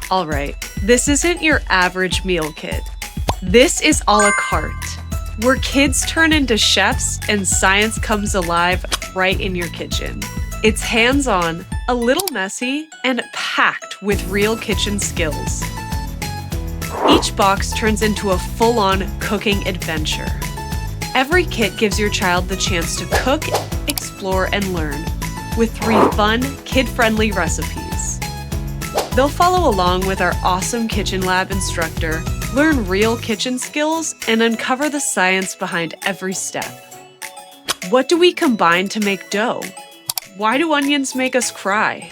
All right, this isn't your average meal kit. This is a la carte, where kids turn into chefs and science comes alive right in your kitchen. It's hands-on, a little messy, and packed with real kitchen skills. Each box turns into a full-on cooking adventure. Every kit gives your child the chance to cook, explore, and learn with 3 fun, kid-friendly recipes. They'll follow along with our awesome kitchen lab instructor, learn real kitchen skills, and uncover the science behind every step. What do we combine to make dough? Why do onions make us cry?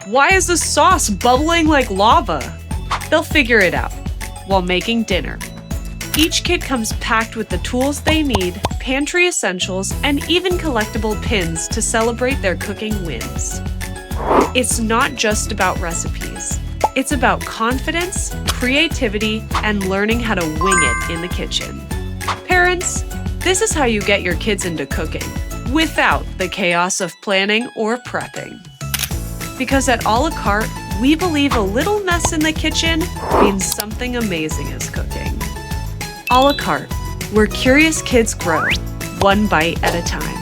Why is the sauce bubbling like lava? They'll figure it out while making dinner. Each kit comes packed with the tools they need, pantry essentials, and even collectible pins to celebrate their cooking wins. It's not just about recipes. It's about confidence, creativity, and learning how to wing it in the kitchen. Parents, this is how you get your kids into cooking without the chaos of planning or prepping. Because at a la carte, we believe a little mess in the kitchen means something amazing is cooking. A la carte, where curious kids grow, one bite at a time.